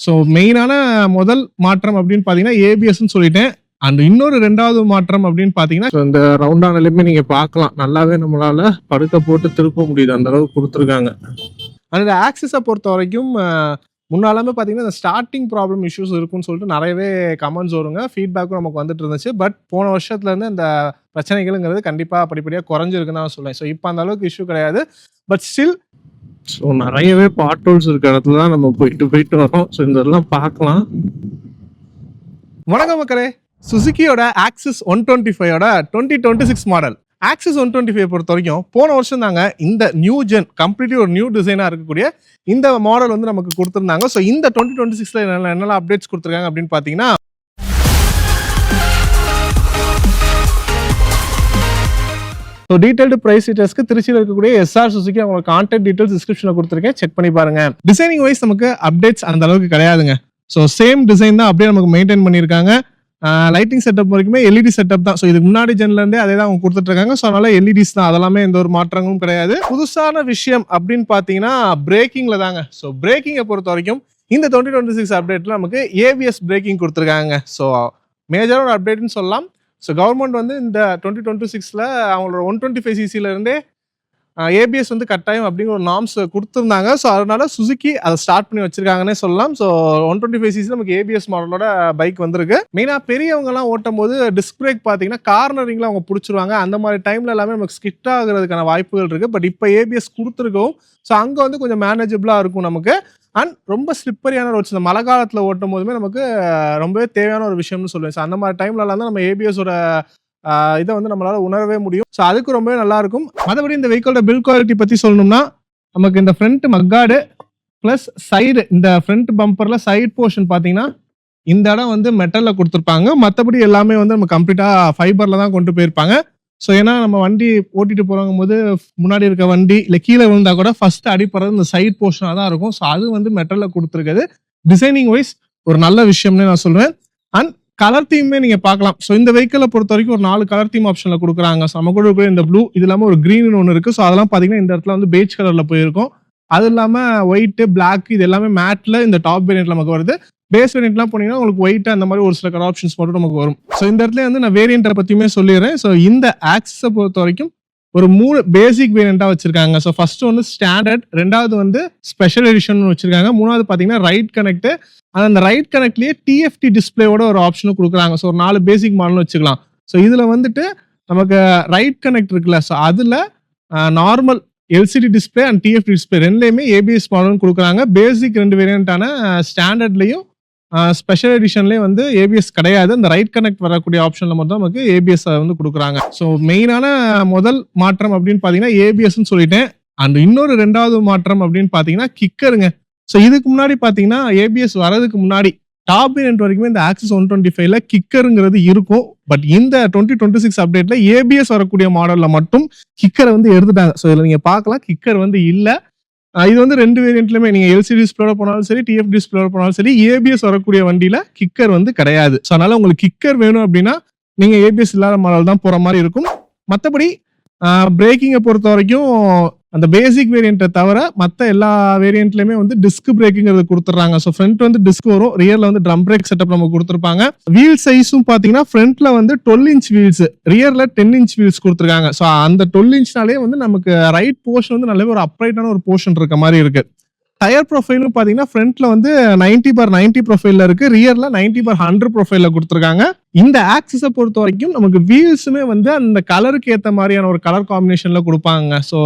So மெயினான முதல் மாற்றம் அப்படின்னு பார்த்தீங்கன்னா ஏபிஎஸ்ன்னு சொல்லிட்டேன். அண்ட் இன்னொரு 2வது மாற்றம் அப்படின்னு பார்த்தீங்கன்னா, இந்த ரவுண்டானாலுமே நீங்க பார்க்கலாம். நல்லாவே நம்மளால படுக்க போட்டு திருப்ப முடியுது. அந்த அளவுக்கு குடுத்துருக்காங்க. அந்த ஆக்சஸ பொறுத்தவரைக்கும் முன்னாலுமே பார்த்தீங்கன்னா, இந்த ஸ்டார்ட்டிங் ப்ராப்ளம் இஷ்யூஸ் இருக்குன்னு சொல்லிட்டு நெறையவே கமெண்ட்ஸ் வருங்க. ஃபீட்பேக்கும் நமக்கு வந்துட்டு இருந்துச்சு. பட் போன வருஷத்துலேருந்து இந்த பிரச்சனைகள்ங்கிறது கண்டிப்பா படிப்படியா குறைஞ்சிருக்குன்னு தான் சொல்லுவேன். ஸோ இப்ப அந்த அளவுக்கு இஷ்யூ கிடையாது. பட் ஸ்டில் ஸோ நெறையவே பாட் ஹோல்ஸ் இருக்க இடத்துல தான் நம்ம போயிட்டு வரோம். ஸோ இதெல்லாம் பார்க்கலாம். வணக்கம் மக்களே. சுசுகியோட ஆக்சஸ் 125ஓட 2026 மாடல். ஆக்சஸ் 125 பொறுத்த வரைக்கும் போன வருஷம் தாங்க இந்த நியூ ஜென் கம்ப்ளீட்லி ஒரு நியூ டிசைனா இருக்கக்கூடிய இந்த மாடல் வந்து நமக்கு கொடுத்துருந்தாங்க. ஸோ இந்த 2026ல என்னெல்லாம் அப்டேட்ஸ் கொடுத்துருக்காங்க அப்படின்னு பார்த்தீங்கன்னா, ஸோ டீடைல்டு பிரைஸ் டீடைல்ஸ்க்கு திருச்சியில் இருக்கக்கூடிய எஸ்ஆர் சுசுகி அவங்களோட கான்டாக்ட் டீடைல்ஸ் டிஸ்கிரிப்ஷன்ல கொடுத்துருக்கேன். செக் பண்ணி பாருங்க. டிசைனிங் வைஸ் நமக்கு அப்டேட்ஸ் அந்த அளவுக்கு கிடையாதுங்க. ஸோ சேம் டிசைன் தான் அப்படியே நமக்கு மெயின்டைன் பண்ணியிருக்காங்க. லைட்டிங் செட்டப் வரைக்குமே எல்இடி செட்டப் தான். ஸோ இதுக்கு முன்னாடி ஜென்ல இருந்தே அதே தான் அவங்க கொடுத்துட்டு இருக்காங்க. ஸோ அதனால எல்இடிஸ் தான், அதெல்லாமே எந்த ஒரு மாற்றங்களும் கிடையாது. புதுசான விஷயம் அப்படின்னு பார்த்தீங்கன்னா பிரேக்கிங்ல தாங்க. ஸோ பிரேக்கிங்கை பொறுத்த வரைக்கும் இந்த 2026 அப்டேட்ல நமக்கு ஏபிஎஸ் பிரேக்கிங் கொடுத்துருக்காங்க. ஸோ மேஜரான அப்டேட்னு சொல்லலாம். ஸோ கவர்மெண்ட் வந்து இந்த 2026ல அவங்களோட 125cc இருந்தே ஏபிஎஸ் வந்து கட்டாயம் அப்படிங்கிற ஒரு நார்ம்ஸ் கொடுத்துருந்தாங்க. ஸோ அதனால சுசுகி அதை ஸ்டார்ட் பண்ணி வச்சிருக்காங்கன்னே சொல்லலாம். ஸோ 125cc நமக்கு ஏபிஎஸ் மாடலோட பைக் வந்திருக்கு. மெயினாக பெரியவங்கலாம் ஓட்டும் போது டிஸ்க் பிரேக் பார்த்தீங்கன்னா கார்னரிங்ல அவங்க பிடிச்சிருவாங்க. அந்த மாதிரி டைம்ல எல்லாமே நமக்கு ஸ்கிட் ஆகுறதுக்கான வாய்ப்புகள் இருக்கு. பட் இப்போ ஏபிஎஸ் கொடுத்துருக்கோம். ஸோ அங்கே வந்து கொஞ்சம் மேனேஜபிளா இருக்கும் நமக்கு. அண்ட் ரொம்ப ஸ்லிப்பரியான ரோட்ஸ் இந்த மழை காலத்தில் ஓட்டும் போதுமே நமக்கு ரொம்பவே தேவையான ஒரு விஷயம்னு சொல்லுவேன். ஸோ அந்த மாதிரி டைம்லலாம் தான் நம்ம ஏபிஎஸோட இதை வந்து நம்மளால உணரவே முடியும். ஸோ அதுக்கு ரொம்பவே நல்லா இருக்கும். மற்றபடி இந்த வெஹிக்கிளோட பில்ட் குவாலிட்டி பற்றி சொல்லணும்னா, நமக்கு இந்த ஃப்ரண்ட் மக்காடு ப்ளஸ் சைடு இந்த ஃப்ரண்ட் பம்பர்ல சைட் போர்ஷன் பார்த்தீங்கன்னா இந்த இடம் வந்து மெட்டல்ல கொடுத்துருப்பாங்க. மற்றபடி எல்லாமே வந்து நம்ம கம்ப்ளீட்டா ஃபைபர்ல தான் கொண்டு போயிருப்பாங்க. ஸோ ஏன்னா நம்ம வண்டி ஓட்டிட்டு போறவங்க போது முன்னாடி இருக்க வண்டி இல்லை கீழே விழுந்தா கூட ஃபர்ஸ்ட் அடிப்படுறது இந்த சைட் போர்ஷனாக தான் இருக்கும். ஸோ அது வந்து மெட்டல்ல கொடுத்துருக்குது. டிசைனிங் வைஸ் ஒரு நல்ல விஷயம்னு நான் சொல்லுவேன். அண்ட் கலர் தீமே நீங்க பார்க்கலாம். ஸோ இந்த வெஹிக்கிளை பொறுத்த வரைக்கும் ஒரு 4 கலர் தீம் ஆப்ஷன்ல கொடுக்குறாங்க. ஸோ நம்ம கூட இருக்கிற இந்த ப்ளூ, இது இல்லாமல் ஒரு கிரீன் ஒன்று இருக்கு. ஸோ அதெல்லாம் பார்த்தீங்கன்னா இந்த இடத்துல வந்து பேஜ் கலர்ல போயிருக்கும். அது இல்லாமல் ஒயிட், பிளாக் இது எல்லாமே மேட்ல இந்த டாப் வேரியன்ட்ல நமக்கு வருது. பேஸ் வேரியன்ட்லாம் போனீங்கன்னா உங்களுக்கு ஒயிட் அந்த மாதிரி ஒரு சில கலர் ஆப்ஷன்ஸ் மட்டும் நமக்கு வரும். ஸோ இந்த இடத்துல வந்து நான் வேரியன்ட்டை பத்தியுமே சொல்லிடுறேன். ஸோ இந்த ஆக்சஸை பொறுத்த வரைக்கும் ஒரு 3 பேசிக் வேரியண்டா வச்சிருக்காங்க. ஸோ ஃபர்ஸ்ட் வந்து ஸ்டாண்டர்ட், 2வது வந்து ஸ்பெஷல் எடிஷன் வச்சிருக்காங்க, 3வது பார்த்தீங்கன்னா ரைட் கனெக்ட். அந்த ரைட் கனெக்ட்லயே டிஎஃப்டி டிஸ்பிளேயோட ஒரு ஆப்ஷனும் கொடுக்குறாங்க. ஸோ ஒரு 4 பேசிக் மாடல் வச்சுக்கலாம். ஸோ இதுல வந்துட்டு நமக்கு ரைட் கனெக்ட் இருக்குல்ல, ஸோ அதுல normal LCD display and TFT display ரெண்டுலையுமே ஏபிஎஸ் மாடல் கொடுக்குறாங்க. பேசிக் 2 வேரியண்டான ஸ்டாண்டர்ட்லையும் ஸ்பெஷல் எடிஷன்லேயே வந்து ஏபிஎஸ் கிடையாது. அந்த ரைட் கனெக்ட் வரக்கூடிய ஆப்ஷன்ல மட்டும் நமக்கு ஏபிஎஸ் வந்து கொடுக்குறாங்க. ஸோ மெயினான முதல் மாற்றம் அப்படின்னு பார்த்தீங்கன்னா ஏபிஎஸ்ன்னு சொல்லிட்டேன். அண்ட் இன்னொரு 2வது மாற்றம் அப்படின்னு பார்த்தீங்கன்னா கிக்கருங்க. ஸோ இதுக்கு முன்னாடி பார்த்தீங்கன்னா ஏபிஎஸ் வரதுக்கு முன்னாடி டாப் வேரியன்ட் வரைக்குமே இந்த ஆக்சஸ் 125ல கிக்கருங்கிறது இருக்கும். பட் இந்த 2026 அப்டேட்ல ஏபிஎஸ் வரக்கூடிய மாடல்ல மட்டும் கிக்கரை வந்து எடுத்துட்டாங்க. ஸோ இதில் நீங்க பார்க்கலாம் கிக்கர் வந்து இல்லை. இது வந்து 2 வேரியன்ட்லயுமே நீங்க எல்சிடி டிஸ்பிளேல போனாலும் சரி, டிஎஃப் டிஸ்பிளேல போனாலும் சரி, ஏபிஎஸ் வரக்கூடிய வண்டியில கிக்கர் வந்து கிடையாது. ஸோ அதனால உங்களுக்கு கிக்கர் வேணும் அப்படின்னா நீங்க ஏபிஎஸ் இல்லாத மாடல் தான் போற மாதிரி இருக்கும். மற்றபடி பிரேக்கிங்கை பொறுத்த வரைக்கும் அந்த பேசிக் வேரியன்ட்டை தவிர மற்ற எல்லா வேரியன்ட்லயுமே வந்து டிஸ்க் பிரேக்கிங்கிறது கொடுத்துட்றாங்க. ஸோ ஃப்ரண்ட் வந்து டிஸ்க் வரும், ரியர்ல வந்து ட்ரம் பிரேக் செட்டப் நமக்கு கொடுத்துருப்பாங்க. வீல் சைஸும் பார்த்தீங்கன்னா ஃப்ரண்ட்ல வந்து 12 இன்ச் வீல்ஸ், ரியர்ல 10 இன்ச் வீல்ஸ் கொடுத்துருக்காங்க. ஸோ அந்த 12 இன்ச்னாலே வந்து நமக்கு ரைட் போர்ஷன் வந்து நல்ல ஒரு அப்ரைட்டான ஒரு போர்ஷன் இருக்க மாதிரி இருக்கு. டயர் ப்ரொஃபைலும் பார்த்தீங்கன்னா ஃப்ரண்ட்ல வந்து 90/90 ப்ரொஃபைல்ல இருக்கு, ரியர்ல 90/100 ப்ரொஃபைல்ல கொடுத்துருக்காங்க. இந்த ஆக்சஸை பொறுத்த வரைக்கும் நமக்கு வீல்ஸுமே வந்து அந்த கலருக்கு ஏற்ற மாதிரியான ஒரு கலர் காம்பினேஷன்ல கொடுப்பாங்க. ஸோ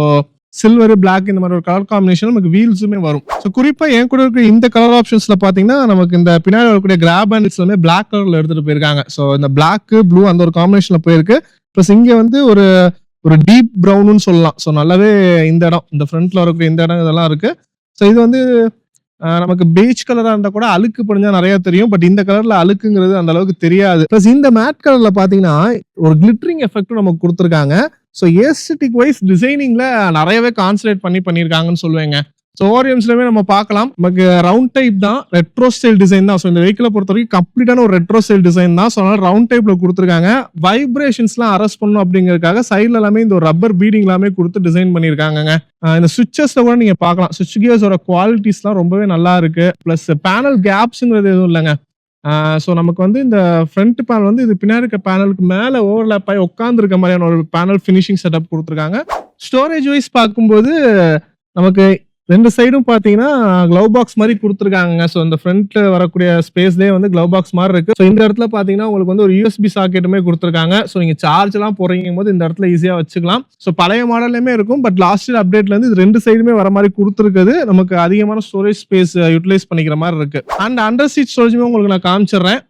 சில்வர், பிளாக் இந்த மாதிரி ஒரு கலர் காம்பினேஷன் நமக்கு வீல்ஸுமே வரும். ஸோ குறிப்பா என் கூட இருக்கிற இந்த கலர் ஆப்ஷன்ஸ்ல பாத்தீங்கன்னா நமக்கு இந்த பின்னாடி வரக்கூடிய கிராப் ஹேண்டில்ஸ் எல்லாமே பிளாக் கலர்ல எடுத்துட்டு போயிருக்காங்க. ஸோ இந்த பிளாக், ப்ளூ அந்த ஒரு காம்பினேஷன்ல போயிருக்கு. ப்ளஸ் இங்க வந்து ஒரு டீப் ப்ரௌன்னு சொல்லலாம். ஸோ நல்லாவே இந்த இடம், இந்த ஃப்ரண்ட்ல வரக்கூடிய இந்த இடம் இதெல்லாம் இருக்கு. ஸோ இது வந்து நமக்கு பேஜ் கலரா இருந்தா கூட அழுக்கு படிஞ்சா நிறைய தெரியும். பட் இந்த கலர்ல அழுக்குங்கிறது அந்த அளவுக்கு தெரியாது. பிளஸ் இந்த மேட் கலர்ல பாத்தீங்கன்னா ஒரு கிளிட்டரிங் எஃபெக்டும் நமக்கு கொடுத்துருக்காங்க. ஸோ ஏஸ்தெட்டிக் வைஸ் டிசைனிங்ல நிறையவே கான்சன்ட்ரேட் பண்ணியிருக்காங்கன்னு சொல்லுவேங்க. ஸோ ஓரியம்ஸ்லயுமே நம்ம பார்க்கலாம், நமக்கு ரவுண்ட் டைப் தான், ரெட்ரோ ஸ்டைல் டிசைன் தான். ஸோ இந்த வெஹிக்கிளை பொறுத்த வரைக்கும் கம்ப்ளீட்டான ஒரு ரெட்ரோ ஸ்டைல் டிசைன் தான். ஸோ அதனால ரவுண்ட் டைப்ல கொடுத்துருக்காங்க. வைப்ரேஷன்ஸ்லாம் அரெஸ்ட் பண்ணணும் அப்படிங்கிறதுக்காக சைட்ல எல்லாமே இந்த ஒரு ரப்பர் பீடிங் எல்லாமே கொடுத்து டிசைன் பண்ணியிருக்காங்க. இந்த சுவிச்சஸ்ல கூட நீங்க பார்க்கலாம், சுவிட்ச் கியர்ஸோட குவாலிட்டிஸ்லாம் ரொம்பவே நல்லா இருக்கு. பிளஸ் பேனல் கேப்ஸ்ங்கிறது எதுவும் இல்லைங்க. ஸோ நமக்கு வந்து இந்த ஃப்ரண்ட் பேனல் வந்து இது பின்னாடி இருக்க பேனலுக்கு மேலே ஓவர்லேப் ஆகி உட்காந்து இருக்க மாதிரியான ஒரு பேனல் ஃபினிஷிங் செட்டப் கொடுத்துருக்காங்க. ஸ்டோரேஜ் வைஸ் பார்க்கும்போது நமக்கு ரெண்டு சைடும் பார்த்தீங்கன்னா க்ளவ் பாக்ஸ் மாதிரி கொடுத்துருக்காங்க. ஸோ இந்த ஃப்ரண்ட்ல வரக்கூடிய ஸ்பேஸ்லேயே வந்து க்ளவ் பாக்ஸ் மாதிரி இருக்கு. ஸோ இந்த இடத்துல பார்த்தீங்கன்னா உங்களுக்கு வந்து ஒரு யூஎஸ்பி சாக்கெட்டுமே கொடுத்துருக்காங்க. ஸோ நீங்க சார்ஜ் எல்லாம் போறீங்க போது இந்த இடத்துல ஈஸியா வச்சுக்கலாம். ஸோ பழைய மாடல்லையுமே இருக்கும், பட் லாஸ்ட் அப்டேட்ல இருந்து இது ரெண்டு சைடுமே வர மாதிரி கொடுத்துருக்குது. நமக்கு அதிகமான ஸ்டோரேஜ் ஸ்பேஸ் யூட்டிலைஸ் பண்ணிக்கிற மாதிரி இருக்கு. அண்ட் அண்டர் சீட் ஸ்டோரேஜுமே உங்களுக்கு நான் காமிச்சிடுறேன்.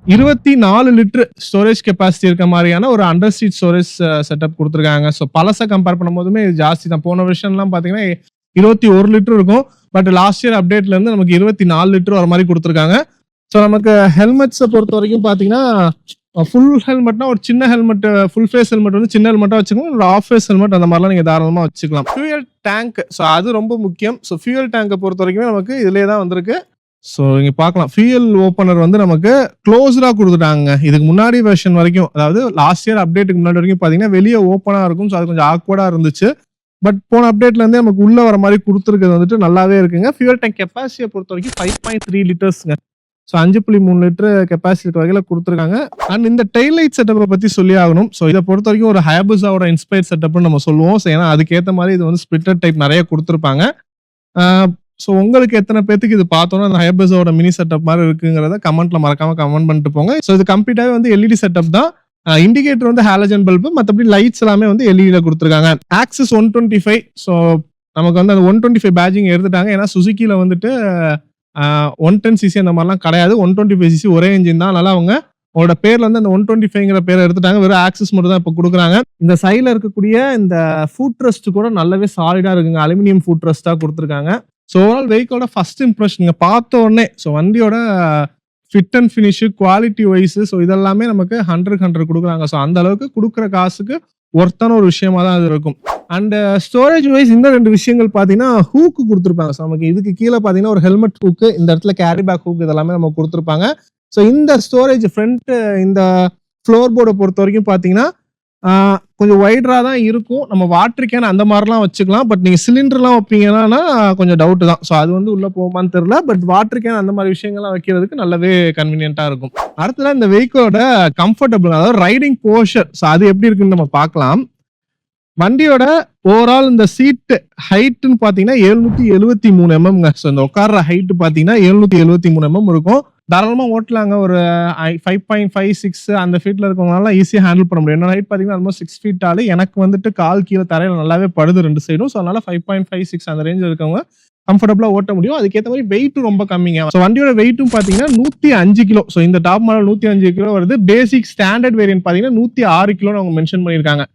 24 லிட்டர் ஸ்டோரேஜ் கெப்பாசிட்டி இருக்க மாதிரியான ஒரு அண்டர் சீட் ஸ்டோரேஜ் செட்டப் கொடுத்துருக்காங்க. ஸோ பழசை கம்பேர் பண்ணும் போதுமே இது ஜாஸ்தி தான். போன வருஷம்லாம் பார்த்தீங்கன்னா 21 லிட்டர் இருக்கும், பட் லாஸ்ட் இயர் அப்டேட்ல இருந்து நமக்கு 24 லிட்டர் வர மாதிரி கொடுத்துருக்காங்க. ஸோ நமக்கு ஹெல்மெட்ஸை பொறுத்த வரைக்கும் பார்த்தீங்கன்னா ஃபுல் ஹெல்மெட்னா ஒரு சின்ன ஹெல்மெட், ஃபுல் ஃபேஸ் ஹெல்மெட் வந்து சின்ன ஹெல்மெட்டா வச்சுக்கலாம், ஒரு ஆஃப் ஃபேஸ் ஹெல்மெட் அந்த மாதிரிலாம் நீங்க தாராளமா வச்சுக்கலாம். ஃபியூயல் டேங்க், ஸோ அது ரொம்ப முக்கியம். ஸோ ஃபியூயல் டேங்கை பொறுத்த வரைக்கும் நமக்கு இதுலேயே தான் வந்திருக்கு. ஸோ இங்க பார்க்கலாம், ஃபியூயல் ஓப்பனர் வந்து நமக்கு க்ளோஸ்டா கொடுத்துட்டாங்க. இதுக்கு முன்னாடி வெர்ஷன் வரைக்கும், அதாவது லாஸ்ட் இயர் அப்டேட்டுக்கு முன்னாடி வரைக்கும் பார்த்தீங்கன்னா வெளியே ஓப்பனா இருக்கும். ஸோ அது கொஞ்சம் ஆக்வர்டா இருந்துச்சு. பட் போன அப்டேட்ல இருந்தே நமக்கு உள்ள வர மாதிரி கொடுத்துருக்கிறது வந்துட்டு நல்லாவே இருக்குங்க. ஃபியூயல் டேங்க் கெப்பாசிட்டியை பொறுத்த வரைக்கும் 5.3 லிட்டர்ஸ்ங்க. ஸோ 5.3 லிட்டர் கெப்பாசிட்டி வகையில கொடுத்துருக்காங்க. அண்ட் இந்த டெய்ல் லைட் செட்டப்பை பத்தி சொல்லி ஆகணும். ஸோ இதை பொறுத்த வரைக்கும் ஒரு ஹயாபுசாவோட இன்ஸ்பயர் செட்டப்னு நம்ம சொல்லுவோம். ஸோ ஏன்னா அதுக்கேற்ற மாதிரி இது வந்து ஸ்பிளிட்டர் டைப் நிறைய கொடுத்துருப்பாங்க. ஸோ உங்களுக்கு எத்தனை பேத்துக்கு இது பார்த்தோன்னா அந்த ஹயாபுசாவோட மினி செட்டப் மாதிரி இருக்குங்கிறத கமெண்ட்ல மறக்காம கமெண்ட் பண்ணிட்டு போங்க. ஸோ இது கம்ப்ளீட்டாவே வந்து எல்இடி செட்டப் தான். இண்டிகேட்டர் வந்து ஹாலஜன் பல்பு, மற்றபடி லைட்ஸ் எல்லாமே வந்து எல்இடியில் கொடுத்துருக்காங்க. ஆக்சஸ் 125. ஸோ நமக்கு வந்து அந்த 125 பேட்சிங் எடுத்துட்டாங்க. ஏன்னா சுசுக்கியில் வந்துட்டு 110cc அந்த மாதிரிலாம் கிடையாது, 125cc ஒரே இன்ஜின் தான். அதனால அவங்களோட பேர்ல வந்து அந்த 125ங்கிற பேரை எடுத்துட்டாங்க. வெறும் ஆக்சஸ் மட்டும் தான் இப்போ கொடுக்குறாங்க. இந்த சைடில் இருக்கக்கூடிய இந்த ஃபுட் ரெஸ்ட் கூட நல்லாவே சாலிடா இருக்குங்க, அலுமினியம் ஃபுட் ரெஸ்டா கொடுத்துருக்காங்க. ஸோ ஓவரால் வெஹிக்கிளோட ஃபர்ஸ்ட் இம்ப்ரெஷன் நீங்க பார்த்த உடனே, ஸோ வண்டியோட fit and finish, quality wise, so இதெல்லாமே நமக்கு 100 கொடுக்குறாங்க. ஸோ அந்த அளவுக்கு கொடுக்குற காசுக்கு ஒர்த்தான ஒரு விஷயமா தான் அது இருக்கும். அண்ட் ஸ்டோரேஜ் வைஸ் இந்த ரெண்டு விஷயங்கள் பார்த்தீங்கன்னா ஹூக்கு கொடுத்துருப்பாங்க. ஸோ நமக்கு இதுக்கு கீழே பார்த்தீங்கன்னா ஒரு ஹெல்மெட் ஹூக்கு, இந்த இடத்துல கேரி பேக் ஹூக் இதெல்லாமே நம்ம கொடுத்துருப்பாங்க. ஸோ இந்த ஸ்டோரேஜ் ஃப்ரண்ட் இந்த ஃப்ளோர் போர்டை பொறுத்த வரைக்கும் பார்த்தீங்கன்னா கொஞ்சம் வைடரா தான் இருக்கும். நம்ம வாட்டர் கேன் அந்த மாதிரிலாம் வச்சுக்கலாம். பட் நீங்க சிலிண்டர்லாம் வைப்பீங்கன்னா கொஞ்சம் டவுட் தான். ஸோ அது வந்து உள்ள போகுமான்னு தெரியல. பட் வாட்டர் கேன் அந்த மாதிரி விஷயங்கள்லாம் வைக்கிறதுக்கு நல்லாவே கன்வீனியன்ட்டா இருக்கும். அடுத்தது இந்த வெஹிக்கிளோட கம்ஃபர்டபுள், அதாவது ரைடிங் போஸ்டர், ஸோ அது எப்படி இருக்குன்னு நம்ம பார்க்கலாம். வண்டியோட ஓவரால் இந்த சீட் ஹைட்னு பார்த்தீங்கன்னா 773 mm. ஸோ இந்த உட்கார்ற ஹைட் பார்த்தீங்கன்னா 773 mm இருக்கும். தாராளமா ஓட்டலாங்க. ஒரு 5.56 அந்த ஃபீட்ல இருக்கவங்களால ஈஸியா ஹேண்டில் பண்ண முடியும். என்னோட ஹைட் பார்த்தீங்கன்னா ஆல்மோஸ்ட் 6 ஃபீட் ஆளு. எனக்கு வந்துட்டு கால் கீழே தரையில நல்லாவே படுது ரெண்டு சைடும். ஸோ அதனால 5.56 அந்த ரேஞ்சில் இருக்கவங்க கம்ஃபர்டபுளா ஓட்ட முடியும். அதுக்கேற்ற மாதிரி வெயிட்டும் ரொம்ப கம்மிங்க. ஸோ வண்டியோட வெயிட்டும் பார்த்தீங்கன்னா 105 கிலோ. ஸோ இந்த டாப் மாடல் 105 கிலோ வருது. பேசிக் ஸ்டாண்டர்ட் வேரியன்ட் பார்த்தீங்கன்னா 106 கிலோன்னு அவங்க மென்ஷன் பண்ணியிருக்காங்க.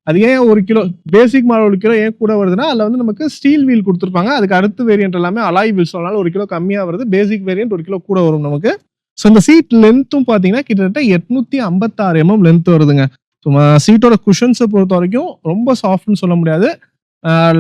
அது ஏன் 1 கிலோ பேசிக் மாடல் 1 கிலோ ஏன் கூட வருதுன்னா, அதில் வந்து நமக்கு ஸ்டீல் வீல் கொடுத்துருப்பாங்க. அதுக்கு அடுத்த வேரியன்ட் எல்லாமே அலாய் வீல்ஸ், அதனால 1 கிலோ கம்மியாக வருது. பேசிக் வேரியன்ட் 1 கிலோ கூட வரும் நமக்கு. ஸோ இந்த சீட் லென்த்தும் பார்த்தீங்கன்னா கிட்டத்தட்ட 856 mm லென்த் வருதுங்க. ஸோ சீட்டோட குஷன்ஸை பொறுத்த வரைக்கும் ரொம்ப சாஃப்ட்னு சொல்ல முடியாது,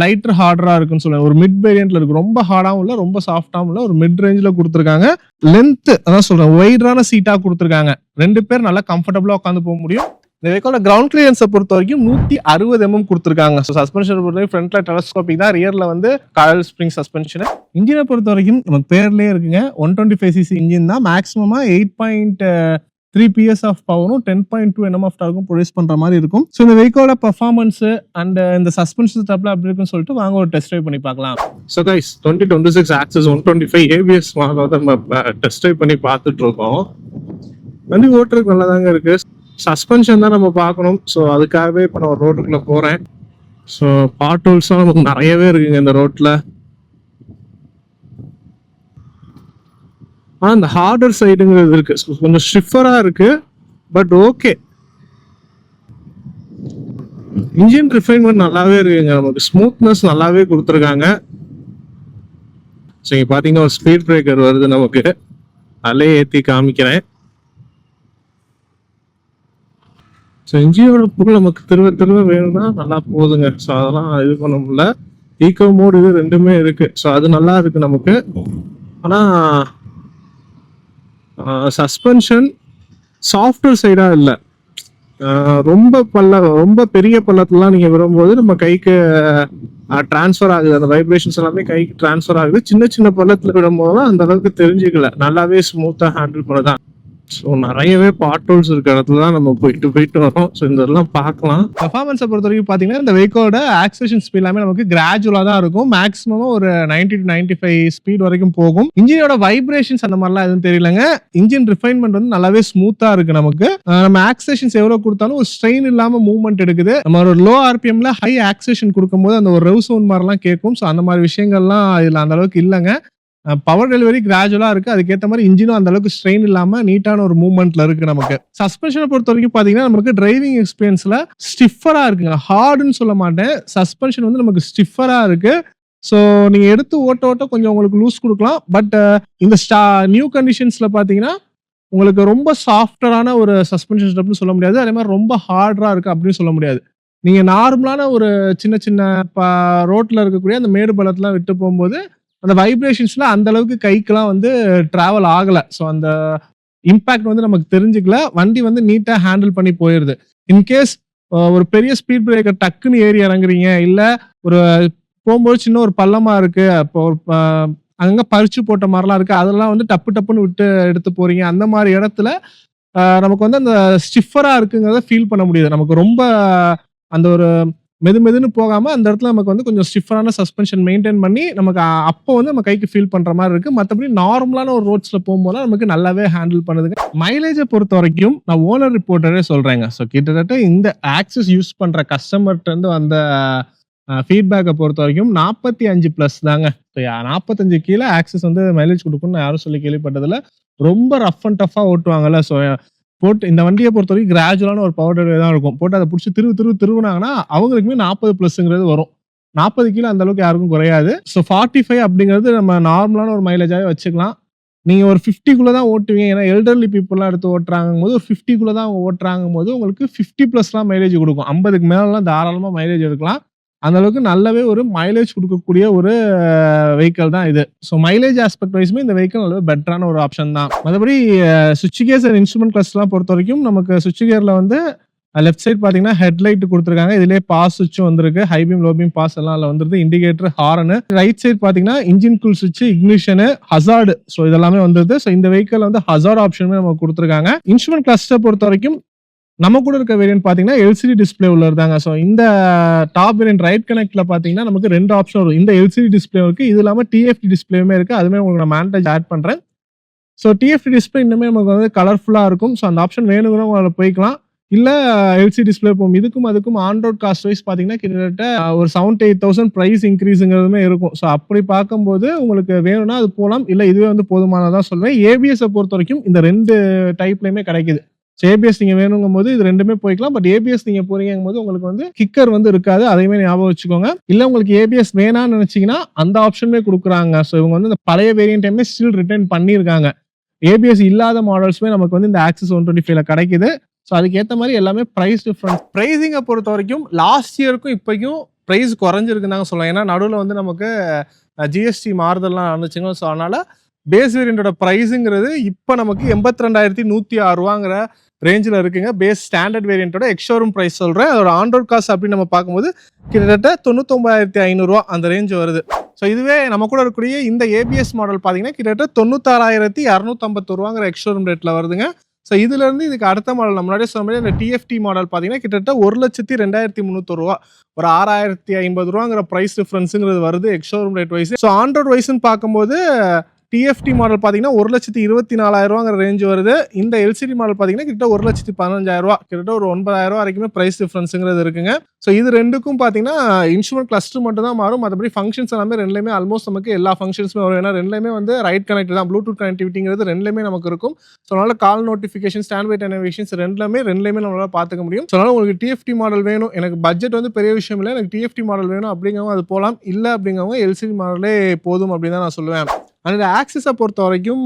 லைட்டர் ஹார்டரா இருக்குன்னு சொல்லுவாங்க. ஒரு மிட் வேரியன்ட்ல இருக்கு, ரொம்ப ஹார்டாகவும் இல்லை ரொம்ப சாஃப்டாகவும் இல்லை, ஒரு மிட் ரேஞ்சில் கொடுத்துருக்காங்க. லென்த் அதான் சொல்றேன், வைடரான சீட்டா கொடுத்துருக்காங்க. 2 பேர் நல்லா கம்ஃபர்டபுளா உட்காந்து போக முடியும். இந்த வெஹிக்கிளோட கிரவுண்ட் கிளியரன்ஸை பொறுத்த வரைக்கும் 160 mm கொடுத்துருக்காங்க. ஸோ சஸ்பென்ஷன் பொறுத்த வரைக்கும் ஃப்ரண்ட்ல டெலஸ்கோபிக் தான், ரியர்ல வந்து காயில் ஸ்ப்ரிங் சஸ்பென்ஷன். இன்ஜினை பொறுத்த வரைக்கும் நம்ம பேர்லயே இருக்குங்க, 125cc இன்ஜின் தான். மேக்ஸிமமா 8.3 PS ஆஃப் பவரும் 10.2 Nm ஆஃப் டார்க்கும் ப்ரொடியூஸ் பண்ற மாதிரி இருக்கும். ஸோ இந்த வெஹிக்கிளோட பர்ஃபார்மன்ஸ் அண்ட் இந்த சஸ்பென்ஷன் செட்டப்ல அப்படி இருக்குன்னு சொல்லிட்டு வாங்க ஒரு டெஸ்ட் ட்ரைவ் பண்ணி பார்க்கலாம். ஸோ கைஸ் 2026 Access 125 ABS வாங்க நம்ம டெஸ்ட் ட்ரைவ் பண்ணி பார்த்துட்டு இருக்கோம். வண்டி ஓட்டுறதுக்கு நல்லாதாங்க இருக்கு. சஸ்பென்ஷன் தான் நம்ம பார்க்கணும். ஸோ அதுக்காகவே இப்போ நான் ரோட்டுக்குள்ள போறேன். ஸோ பாட் ஹோல்ஸும் நமக்கு நிறையவே இருக்குங்க இந்த ரோட்ல. இந்த ஹார்டர் சைடுங்கிறது இருக்கு, கொஞ்சம் ஸ்டிஃபரா இருக்கு, பட் ஓகே. இன்ஜின் ரிஃபைன்மெண்ட் நல்லாவே இருக்குங்க, நமக்கு ஸ்மூத்னஸ் நல்லாவே கொடுத்துருக்காங்க. ஸோ இங்க பாத்தீங்கன்னா ஒரு ஸ்பீட் பிரேக்கர் வருது நமக்கு, அதிலே ஏற்றி காமிக்கிறேன். ஸோ இன்ஜினோட பொருள் நமக்கு திரும்ப திரும்ப வேணும்னா நல்லா போகுதுங்க. ஸோ அதெல்லாம் இது பண்ண முடியல. ஈகோ மோட் இது ரெண்டுமே இருக்கு. ஸோ அது நல்லா இருக்கு நமக்கு. ஆனா சஸ்பென்ஷன் சாஃப்ட்வேர் சைடா இல்லை. ரொம்ப பெரிய பள்ளத்துலாம் நீங்க விரும்பும்போது நம்ம கைக்கு டிரான்ஸ்ஃபர் ஆகுது, அந்த வைப்ரேஷன்ஸ் எல்லாமே கைக்கு டிரான்ஸ்ஃபர் ஆகுது. சின்ன சின்ன பள்ளத்துல விடும்போது அந்த அளவுக்கு தெரிஞ்சுக்கல, நல்லாவே ஸ்மூத்தா ஹேண்டில் பண்ணதான். ஸோ நிறையவே பாட்டோல்ஸ் இருக்க இடத்துல தான் நம்ம போயிட்டு வரோம். ஸோ இந்த இதெல்லாம் பார்க்கலாம். பெர்ஃபார்மன்ஸை பொறுத்த வரைக்கும் பார்த்தீங்கன்னா இந்த வெஹிக்கோட ஆக்சிலேஷன் ஸ்பீட் எல்லாமே நமக்கு கிராஜுவலாக தான் இருக்கும். மேக்ஸிமம் ஒரு 90 to 95 ஸ்பீட் வரைக்கும் போகும். இன்ஜினோட வைப்ரேஷன்ஸ் அந்த மாதிரிலாம் எதுவும் தெரியலங்க. இன்ஜின் ரிஃபைன்மெண்ட் வந்து நல்லாவே ஸ்மூத்தா இருக்கு நமக்கு. நம்ம ஆக்சிலேஷன்ஸ் எவ்வளவு கொடுத்தாலும் ஒரு ஸ்ட்ரெயின் இல்லாம மூவ்மெண்ட் எடுக்குது. நம்ம ஒரு லோ ஆர்பிஎம்ல ஹை ஆக்சிலேஷன் கொடுக்கும்போது அந்த ஒரு ரெவ் சவுண்ட் மாதிரிலாம் கேட்கும். ஸோ அந்த மாதிரி விஷயங்கள்லாம் இதுல அந்த அளவுக்கு இல்லைங்க. பவர் டெலிவரி கிராஜுவலா இருக்கு. அதுக்கேற்ற மாதிரி இன்ஜினும் அந்த அளவுக்கு ஸ்ட்ரெயின் இல்லாம நீட்டான ஒரு மூவ்மெண்ட்ல இருக்கு நமக்கு. சஸ்பென்ஷனை பொறுத்த வரைக்கும் பாத்தீங்கன்னா நமக்கு டிரைவிங் எக்ஸ்பீரியன்ஸ்ல ஸ்டிஃபரா இருக்குங்க. ஹார்டுன்னு சொல்ல மாட்டேன். சஸ்பென்ஷன் வந்து நமக்கு ஸ்டிஃபரா இருக்கு. ஸோ நீங்க எடுத்து ஓட்ட கொஞ்சம் உங்களுக்கு லூஸ் கொடுக்கலாம். பட் இந்த நியூ கண்டிஷன்ஸ்ல பாத்தீங்கன்னா உங்களுக்கு ரொம்ப சாஃப்டரான ஒரு சஸ்பென்ஷன் ஸ்டெப்னு சொல்ல முடியாது. அதே மாதிரி ரொம்ப ஹார்டரா இருக்கு அப்படின்னு சொல்ல முடியாது. நீங்க நார்மலான ஒரு சின்ன ரோட்ல இருக்கக்கூடிய அந்த மேடு பள்ளத்தெல்லாம் விட்டு போகும்போது அந்த வைப்ரேஷன்ஸ்ல அந்த அளவுக்கு கைக்கெல்லாம் வந்து டிராவல் ஆகல. ஸோ அந்த இம்பாக்ட் வந்து நமக்கு தெரிஞ்சுக்கல. வண்டி வந்து நீட்டா ஹேண்டில் பண்ணி போயிருது. இன்கேஸ் ஒரு பெரிய ஸ்பீட் பிரேக்கர் டக்குன்னு ஏறி இறங்குறீங்க, இல்ல ஒரு போகும்போது சின்ன ஒரு பள்ளமா இருக்கு, இப்போ அங்க பறிச்சு போட்ட மாதிரிலாம் இருக்கு, அதெல்லாம் வந்து டப்புன்னு விட்டு எடுத்து போறீங்க. அந்த மாதிரி இடத்துல நமக்கு வந்து அந்த ஸ்டிஃபரா இருக்குங்கிறத ஃபீல் பண்ண முடியுது. நமக்கு ரொம்ப அந்த ஒரு மெதுன்னு போகாம அந்த இடத்துல நமக்கு வந்து கொஞ்சம் ஸ்டிஃபரான சஸ்பென்ஷன் மெயின்டைன் பண்ணி நமக்கு அப்போ வந்து நம்ம கைக்கு ஃபீல் பண்ற மாதிரி இருக்கு. மற்றபடி நார்மலான ஒரு ரோட்ஸ்ல போகும்போது நமக்கு நல்லாவே ஹேண்டில் பண்ணுதுங்க. மைலேஜை பொறுத்த வரைக்கும் நான் ஓனர் ரிப்போர்ட்டரே சொல்றேங்க. ஸோ கிட்டத்தட்ட இந்த ஆக்சஸ் யூஸ் பண்ற கஸ்டமர்கிட்ட இருந்து வந்த ஃபீட்பேக்கை பொறுத்த வரைக்கும் 45+ தாங்க. 45 கீழே ஆக்சஸ் வந்து மைலேஜ் கொடுக்கும்னு யாரும் சொல்லி கேள்விப்பட்டதில்ல. ரொம்ப ரஃப் அண்ட் டஃபா ஓட்டுவாங்கல்ல. ஸோ போட்டு இந்த வண்டியை பொறுத்த வரைக்கும் கிராஜுவலான ஒரு பவர் டெலிவரி தான் இருக்கும். போட்டு அதை பிடிச்சி திருவுனாங்கன்னா அவங்களுக்குமே 40+ வரும். 40 கீழே அந்த அளவுக்கு யாருக்கும் குறையாது. ஸோ 45 அப்படிங்கிறது நம்ம நார்மலான ஒரு மைலேஜாவே வச்சுக்கலாம். நீங்க ஒரு 50 தான் ஓட்டுவீங்க. ஏன்னா எல்டர்லி பீப்புள்லாம் எடுத்து ஓட்டுறாங்க போது ஒரு 50 தான் ஓட்டுறாங்க போது உங்களுக்கு 50+ மைலேஜ் கொடுக்கும். 50க்கு மேலாம் தாராளமா மைலேஜ் எடுக்கலாம். அந்த அளவுக்கு நல்லாவே ஒரு மைலேஜ் கொடுக்கக்கூடிய ஒரு வெஹிக்கிள் தான் இது. ஸோ மைலேஜ் ஆஸ்பெக்ட் வைஸ்மே இந்த வெஹிக்கிள் நல்ல பெட்டரான ஒரு ஆப்ஷன் தான். மற்றபடி சுவிட்ச் கியர்ஸ் அண்ட் இன்ஸ்ட்ருமெண்ட் கிளஸ்டர்லாம் பொறுத்த வரைக்கும் நமக்கு சுவிட்ச் கியர்ல வந்து லெஃப்ட் சைட் பார்த்தீங்கன்னா ஹெட்லைட் கொடுத்துருக்காங்க. இதுலேயே பாஸ் சுவிட்சும் வந்திருக்கு. High beam low beam pass எல்லாம் வந்துருது. Indicator, horn. ரைட் சைட் பார்த்தீங்கன்னா இன்ஜின் கூல் சுவிட்ச், இக்னிஷனு, ஹசார்டு. ஸோ இதெல்லாமே வந்துருது. ஸோ இந்த வெஹிக்கிள் வந்து ஹசார்ட் ஆப்ஷனுமே நமக்கு கொடுத்துருக்காங்க. இன்ஸ்ட்ருமெண்ட் கிளஸ்டர் பொறுத்த வரைக்கும் நம்ம கூட இருக்க வேரியன்ட் பாத்தீங்கன்னா எல்சிடி டிஸ்பிளே உள்ள இருந்தாங்க. ஸோ இந்த டாப் வேரியன்ட் ரைட் கனெக்ட்ல பாத்தீங்கன்னா நமக்கு 2 ஆப்ஷன் வரும். இந்த எல்சிடி டிஸ்பிளே இருக்கு, இது இல்லாம டிஎஃப்டி டிஸ்பிளேமே இருக்கு. அதுமே உங்களுக்கு நான் மாண்டேஜ் ஆட் பண்றேன். ஸோ டிஎஃப்டி டிஸ்பிளே இன்னுமே நமக்கு வந்து கலர்ஃபுல்லா இருக்கும். ஸோ அந்த ஆப்ஷன் வேணுங்கிறவங்க அதில் போய்க்கலாம். இல்ல எல்சிடி டிஸ்பிளே போகும். அதுக்கும் ஆன் ரோட் காஸ்ட் வைஸ் பாத்தீங்கன்னா கிட்டத்தட்ட ஒரு 7-8,000 பிரைஸ் இன்க்ரீஸுங்கிறதுமே இருக்கும். ஸோ அப்படி பார்க்கும்போது உங்களுக்கு வேணும்னா அது போகலாம். இல்ல இதுவே வந்து போதுமானதான் சொல்லுவேன். ஏபிஎஸ் பொறுத்த வரைக்கும் இந்த 2 டைப்லயுமே கிடைக்குது. ஏபிஎஸ் நீங்க வேணுங்கும் போது இது ரெண்டுமே போய்க்கலாம். பட் ஏபிஎஸ் நீங்க போறீங்கும் போது உங்களுக்கு வந்து கிக்கர் வந்து இருக்காது. அதையுமே ஞாபகம் வச்சுக்கோங்க. இல்ல உங்களுக்கு ஏபிஎஸ் வேணாம்னு நினைச்சீங்கன்னா அந்த ஆப்ஷனுமே கொடுக்குறாங்க. ஸோ இவங்க வந்து இந்த பழைய வேரியன்ட் ஸ்டில் ரிட்டர்ன் பண்ணியிருக்காங்க. ஏபிஎஸ் இல்லாத மாடல்ஸுமே நமக்கு வந்து இந்த ஆக்சஸ் 125ல கிடைக்குது. ஸோ அதுக்கேற்ற மாதிரி எல்லாமே பிரைஸ் டிஃபரன்ஸ். பிரைசிங்கை பொறுத்த வரைக்கும் லாஸ்ட் இயருக்கும் இப்போக்கும் பிரைஸ் குறைஞ்சிருக்குன்னு தாங்க சொல்லலாம். ஏன்னா நடுவில் வந்து நமக்கு ஜிஎஸ்டி மாறுதல்லாம் நடந்துச்சுங்க. ஸோ அதனால பேஸ் வேரியண்டோட பிரைஸுங்கிறது இப்போ நமக்கு 82,106 ரூபாங்கிற ரேஞ்சில் இருக்குங்க. பேஸ் ஸ்டாண்டர்ட் வேரியண்டோட எக்ஸ்ஷோரூம் பிரைஸ் சொல்கிறேன். அதோட ஆன்ரோட் காஸ்ட் அப்படின்னு நம்ம பார்க்கும்போது கிட்டத்தட்ட 99,500 ரூபா அந்த ரேஞ்ச் வருது. ஸோ இதுவே நம்ம கூட இருக்கக்கூடிய இந்த ஏபிஎஸ் மாடல் பார்த்தீங்கன்னா கிட்டத்தட்ட 96,250 ரூபாங்கிற எக்ஸ்ஷோரூம் ரேட்டில் வருதுங்க. ஸோ இதுல இருந்து இதுக்கு அடுத்த மாடல் நம்ம முன்னாடியே சொன்ன மாதிரி இந்த டிஎஃப்டி மாடல் பார்த்தீங்கன்னா கிட்டத்தட்ட 1,02,300 ரூபா, ஒரு 6,050 ரூபாங்கிற பிரைஸ் டிஃபரன்ஸுங்கிறது வருது ex showroom rate wise. So on road வைஸ்ன்னு பார்க்கும்போது டிஎஃப்டி மாடல் பார்த்தீங்கன்னா 1,24,000 ரூபாங்கிற ரேஞ்ச் வருது. இந்த எல்சிடி மாடல் பார்த்தீங்கன்னா கிட்டத்தட்ட 1,15,000 ரூபா, கிட்டத்தட்ட ஒரு 9,000 ரூபா வரைக்குமே பிரைஸ் டிஃபரன்ஸுங்கிறது இருக்குங்க. ஸோ இது ரெண்டுக்கும் பார்த்தீங்கன்னா இன்ஸ்ட்ருமெண்ட் கிளஸ்டர் மட்டும் தான் மாறும். மற்றபடி ஃபங்க்ஷன்ஸ் எல்லாமே ரெண்டுலேயுமே ஆல்மோஸ்ட் நமக்கு எல்லா ஃபங்க்ஷன்ஸுமே வரும். ஏன்னா ரெண்டுலேயுமே வந்து ரைட் கனெக்ட் தான், ப்ளூடூத் கனெக்டிவிட்டிங்கிறது ரெண்டுலேயுமே நமக்கு இருக்கும். ஸோ அதனால call notification, stand by televisions ரெண்டுலேயுமே நம்மளால பார்த்துக்க முடியும். ஸோ அதனால உங்களுக்கு டிஎஃப்டி மாடல் வேணும், எனக்கு பட்ஜெட் வந்து பெரிய விஷயம் இல்லை, எனக்கு டிஎஃப்டி மாடல் வேணும் அப்படிங்கிறவங்க அது போகலாம். இல்லை அப்படிங்கிறவங்க எல்சிடி மாடலே போதும் அப்படின்னு தான் நான் சொல்லுவேன். அந்த ஆக்சஸை பொறுத்த வரைக்கும்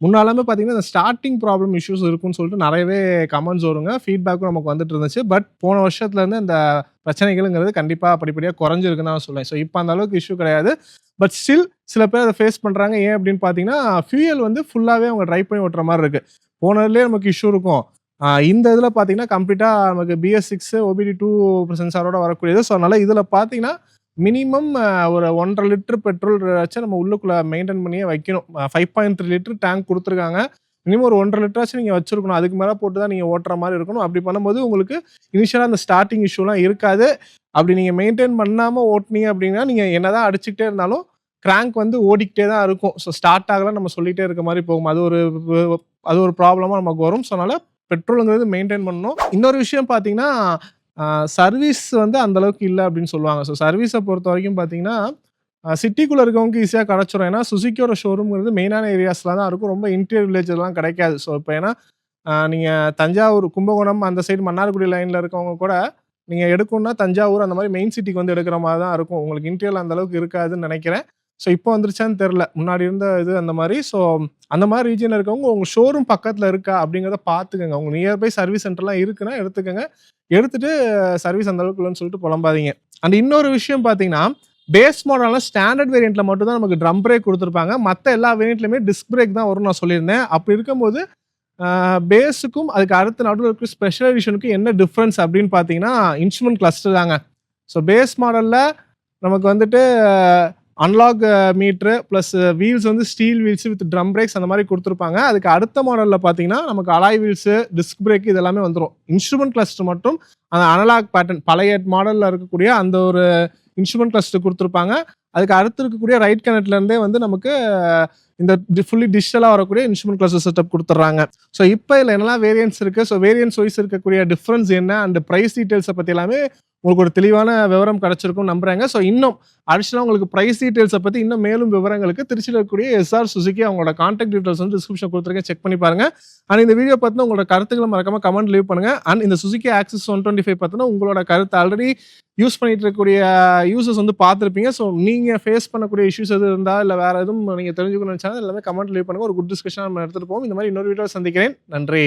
முன்னாலுமே பார்த்தீங்கன்னா, இந்த ஸ்டார்ட்டிங் ப்ராப்ளம் இஷ்யூஸ் இருக்குன்னு சொல்லிட்டு நெறையவே கமெண்ட்ஸ் வருங்க. ஃபீட்பேக்கும் நமக்கு வந்துட்டு இருந்துச்சு. பட் போன வருஷத்துலேருந்து இந்த பிரச்சனைகள்ங்கிறது கண்டிப்பா படிப்படியா குறைஞ்சிருக்குன்னு தான் சொல்லுவேன். ஸோ இப்ப அந்த அளவுக்கு இஷ்யூ கிடையாது. பட் ஸ்டில் சில பேர் அத ஃபேஸ் பண்றாங்க. ஏன் அப்படின்னு பார்த்தீங்கன்னா, ஃபியூயல் வந்து ஃபுல்லாவே அவங்க டிரைவ் பண்ணி ஓட்டுற மாரி இருக்கு. போனதுலயே நமக்கு இஷ்யூ இருக்கும். இந்த இதில பார்த்தீங்கன்னா, கம்ப்ளீட்டா நமக்கு BS6 OBD2 சென்சாரோட வரக்கூடியது. ஸோ அதனால இதில பார்த்தீங்கன்னா, மினிமம் ஒரு 1 1/2 லிட்டர் பெட்ரோல் வச்சு நம்ம உள்ளுக்குள்ள மெயின்டெயின் பண்ணியே வைக்கணும். 5.3 லிட்டர் டேங்க் குடுத்துருக்காங்க. மினிமம் ஒரு 1 1/2 லிட்டராச்சும் நீங்க வச்சிருக்கணும். அதுக்கு மேல போட்டு தான் நீங்க ஓட்டுற மாரி இருக்கணும். அப்படி பண்ணும்போது உங்களுக்கு இனிஷியலா அந்த ஸ்டார்ட்டிங் இஷ்யூலாம் இருக்காது. அப்படி நீங்க மெயின்டெயின் பண்ணாம ஓட்டுனீங்க அப்படின்னா, நீங்க என்னதான் அடிச்சுக்கிட்டே இருந்தாலும், கிராங்க் வந்து ஓடிக்கிட்டே தான் இருக்கும். ஸோ ஸ்டார்ட் ஆகலன்னு நம்ம சொல்லிட்டே இருக்க மாரி போகும். அது ஒரு ப்ராப்ளமா நமக்கு வரும். ஸோ அதனால பெட்ரோல்ங்கிறது மெயின்டெயின் பண்ணணும். இன்னொரு விஷயம் பார்த்தீங்கன்னா, சர்வீஸ் வந்து அந்த அளவுக்கு இல்ல அப்படின்னு சொல்லுவாங்க. ஸோ சர்வீஸ பொறுத்தவரைக்கும் பார்த்தீங்கன்னா, சிட்டிக்குள்ள இருக்கவங்களுக்கு ஈஸியா கிடைச்சிரும். ஏன்னா சுசுக்கியோட ஷோரூம்ங்கிறது மெயினான ஏரியாஸ்ல தான் இருக்கும். ரொம்ப இன்டீரியர் வில்லேஜ்லாம் கிடைக்காது. ஸோ இப்ப ஏன்னா, நீங்க தஞ்சாவூர், கும்பகோணம் அந்த சைடு மன்னார்குடி லைன்ல இருக்கவங்க கூட, நீங்க எடுக்கணும்னா தஞ்சாவூர் அந்த மாரி மெயின் சிட்டிக்கு வந்து எடுக்கிற மாரி தான் இருக்கும். உங்களுக்கு இன்டீரியர்ல அந்த அளவுக்கு இருக்காதுன்னு நெனைக்கிறேன். ஸோ இப்போ வந்துருச்சான்னு தெரியல. முன்னாடி இருந்த இது அந்த மாரி. ஸோ அந்த மாரி ரீஜியன்ல இருக்கவங்க உங்க ஷோரூம் பக்கத்துல இருக்கா அப்படிங்கிறத பார்த்துக்கங்க. உங்க நியர்பை சர்வீஸ் சென்டர்லாம் இருக்குன்னா எடுத்துக்கங்க. எடுத்துட்டு சர்வீஸ் அந்த அளவுக்கு இல்லன்னு சொல்லிட்டு புலம்பாதீங்க. அண்ட் இன்னொரு விஷயம் பார்த்தீங்கன்னா, பேஸ் மாடல்ல ஸ்டாண்டர்ட் வேரியன்ட்ல மட்டும் தான் நமக்கு ட்ரம் பிரேக் குடுத்துருப்பாங்க. மத்த எல்லா வேரியன்ட்லயுமே டிஸ்க் பிரேக் தான் வரும்னு நான் சொல்லியிருந்தேன். அப்படி இருக்கும்போது பேஸுக்கும் அதுக்கு அடுத்து நடுவுல இருக்கிற ஸ்பெஷல் எடிஷனுக்கும் என்ன டிஃபரன்ஸ் அப்படின்னு பார்த்தீங்கன்னா, இன்ஸ்ட்ருமென்ட் கிளஸ்டர் தாங்க. ஸோ பேஸ் மாடல்ல நமக்கு வந்துட்டு அனலாக் மீட்டரு பிளஸ் வீல்ஸ் வந்து steel wheels with drum breaks அந்த மாரி குடுத்துருப்பாங்க. அதுக்கு அடுத்த மாடல்ல பார்த்தீங்கன்னா, நமக்கு அலாய் வீல்ஸ், டிஸ்க் பிரேக் இது எல்லாமே வந்துரும். இன்ஸ்ட்ருமென்ட் கிளஸ்டர் மட்டும் அந்த அனலாக் பேட்டர்ன் பழைய மாடல்ல இருக்கக்கூடிய அந்த ஒரு இன்ஸ்ட்ருமென்ட் கிளஸ்டர் குடுத்துருப்பாங்க. அதுக்கு அடுத்து இருக்கக்கூடிய ரைட் கனெக்ட்ல இருந்தே வந்து நமக்கு இந்த ஃபுல்லி டிஜிட்டலா வரக்கூடிய இன்ஸ்ட்ருமென்ட் கிளஸ்டர் செட்டப் குடுத்துடுறாங்க. ஸோ இப்ப இதுல என்னலாம் வேரியன்ட்ஸ் இருக்கு, ஸோ வேரியன்ட்ஸ் வைஸ் இருக்கக்கூடிய டிஃபரன்ஸ் என்ன அண்ட் பிரைஸ் டீடைல்ஸ பத்தி எல்லாமே உங்களுக்கு ஒரு தெளிவான விவரம் கிடைச்சிருக்கும்னு நம்புறேங்க. ஸோ இன்னும் அடிஷனலா உங்களுக்கு பிரைஸ் டீடைல்ஸ பத்தி இன்னும் மேலும் விவரங்களுக்கு திருச்சியில இருக்கக்கூடிய எஸ்ஆர் சுசுகி அவங்களோட கான்டாக்ட் டீடைல்ஸ் வந்து டிஸ்கிரிப்ஷன் குடுத்துருக்கேன். செக் பண்ணி பாருங்க. அண்ட் இந்த வீடியோ பத்தின உங்களோட கருத்துக்கள மறக்காம கமெண்ட் லீவ் பண்ணுங்க. அண்ட் இந்த சுசுகி ஆக்சஸ் 125 பத்தின உங்களோட கருத்து ஆல்ரெடி யூஸ் பண்ணிட்டு இருக்கக்கூடிய யூசர்ஸ் வந்து பார்த்திருப்பீங்க. ஸோ நீங்க ஃபேஸ் பண்ணக்கூடிய இஷ்யூஸ் எதுவும் இருந்தா, இல்ல வேற எதுவும் நீங்க தெரிஞ்சுக்கணும்னு நினைச்சாலும் எல்லாமே கமெண்ட் லீவ் பண்ணுங்க. ஒரு குட் டிஸ்கஷன் நம்ம எடுத்துட்டு போவோம். இந்த மாரி இன்னொரு வீடியோல சந்திக்கிறேன். நன்றி.